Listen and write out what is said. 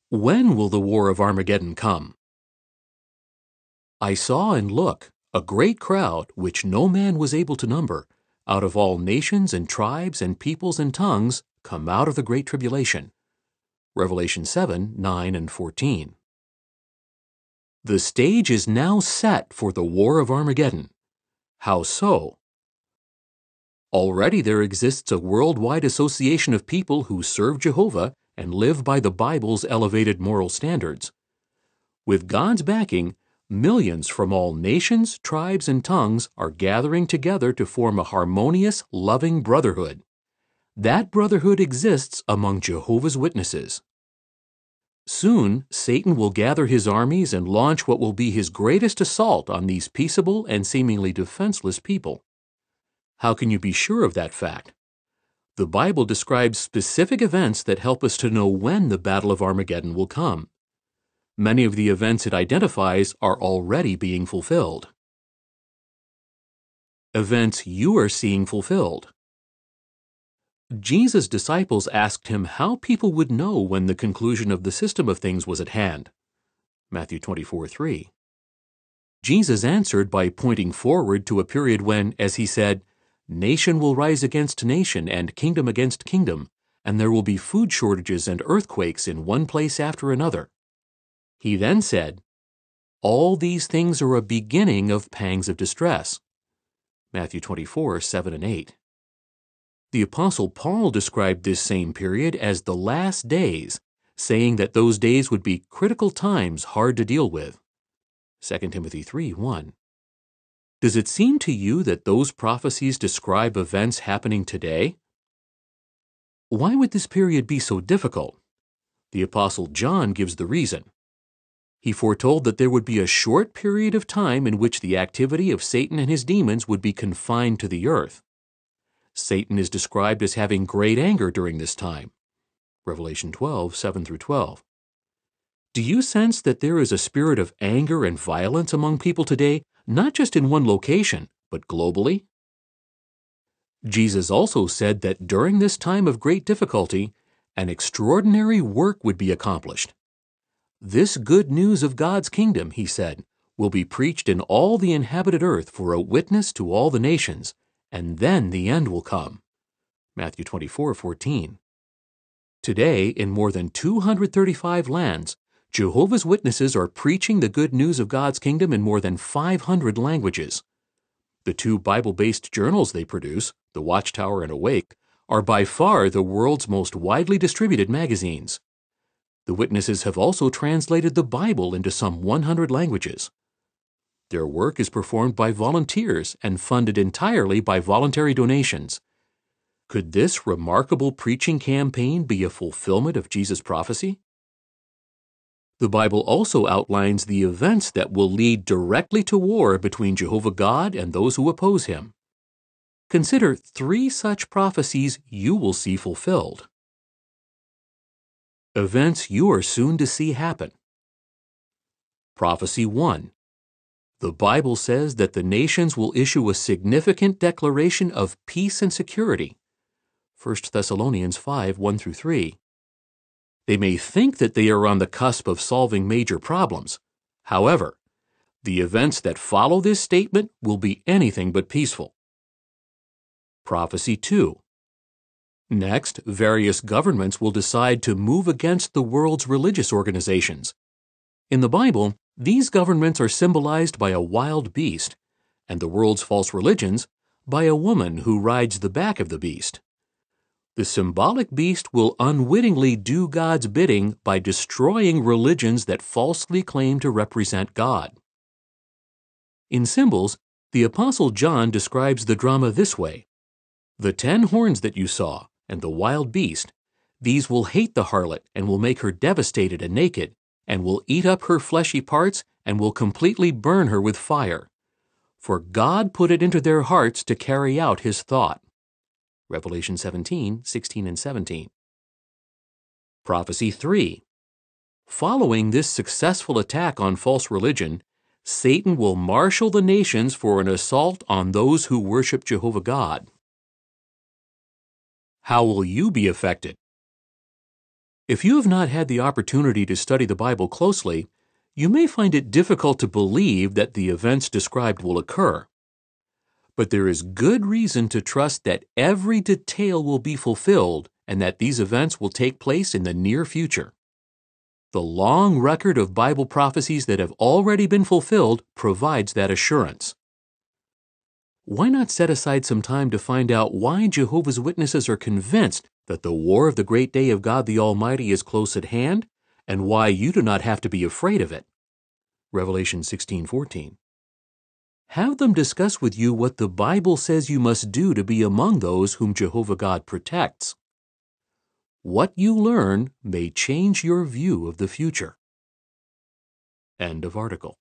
When will the war of Armageddon come? I saw and look, a great crowd, which no man was able to number, out of all nations and tribes and peoples and tongues, come out of the great tribulation. Revelation 7, 9 and 14. The stage is now set for the war of Armageddon. How so? Already there exists a worldwide association of people who serve Jehovah and live by the Bible's elevated moral standards. With God's backing, millions from all nations, tribes, and tongues are gathering together to form a harmonious, loving brotherhood. That brotherhood exists among Jehovah's Witnesses. Soon, Satan will gather his armies and launch what will be his greatest assault on these peaceable and seemingly defenseless people. How can you be sure of that fact? The Bible describes specific events that help us to know when the Battle of Armageddon will come. Many of the events it identifies are already being fulfilled. Events you are seeing fulfilled. Jesus' disciples asked him how people would know when the conclusion of the system of things was at hand. Matthew 24:3. Jesus answered by pointing forward to a period when, as he said, nation will rise against nation and kingdom against kingdom, and there will be food shortages and earthquakes in one place after another. He then said, all these things are a beginning of pangs of distress. Matthew 24, 7 and 8. The Apostle Paul described this same period as the last days, saying that those days would be critical times hard to deal with. 2 Timothy 3, 1. Does it seem to you that those prophecies describe events happening today? Why would this period be so difficult? The Apostle John gives the reason. He foretold that there would be a short period of time in which the activity of Satan and his demons would be confined to the earth. Satan is described as having great anger during this time. Revelation 12, 7 through 12. Do you sense that there is a spirit of anger and violence among people today, not just in one location, but globally? Jesus also said that during this time of great difficulty, an extraordinary work would be accomplished. This good news of God's kingdom, he said, will be preached in all the inhabited earth for a witness to all the nations, and then the end will come. Matthew 24:14. Today, in more than 235 lands, Jehovah's Witnesses are preaching the good news of God's kingdom in more than 500 languages. The two Bible-based journals they produce, The Watchtower and Awake, are by far the world's most widely distributed magazines. The Witnesses have also translated the Bible into some 100 languages. Their work is performed by volunteers and funded entirely by voluntary donations. Could this remarkable preaching campaign be a fulfillment of Jesus' prophecy? The Bible also outlines the events that will lead directly to war between Jehovah God and those who oppose him. Consider 3 such prophecies you will see fulfilled. Events you are soon to see happen. Prophecy 1. The Bible says that the nations will issue a significant declaration of peace and security. 1 Thessalonians 5, 1 through 3. They may think that they are on the cusp of solving major problems. However, the events that follow this statement will be anything but peaceful. Prophecy 2. Next, various governments will decide to move against the world's religious organizations. In the Bible, these governments are symbolized by a wild beast, and the world's false religions by a woman who rides the back of the beast. The symbolic beast will unwittingly do God's bidding by destroying religions that falsely claim to represent God. In symbols, the Apostle John describes the drama this way: the 10 horns that you saw, and the wild beast, these will hate the harlot and will make her devastated and naked, and will eat up her fleshy parts and will completely burn her with fire. For God put it into their hearts to carry out his thought. Revelation 17, 16 and 17. Prophecy 3. Following this successful attack on false religion, Satan will marshal the nations for an assault on those who worship Jehovah God. How will you be affected? If you have not had the opportunity to study the Bible closely, you may find it difficult to believe that the events described will occur. But there is good reason to trust that every detail will be fulfilled and that these events will take place in the near future. The long record of Bible prophecies that have already been fulfilled provides that assurance. Why not set aside some time to find out why Jehovah's Witnesses are convinced that the war of the great day of God the Almighty is close at hand, and why you do not have to be afraid of it? Revelation 16:14. Have them discuss with you what the Bible says you must do to be among those whom Jehovah God protects. What you learn may change your view of the future. End of article.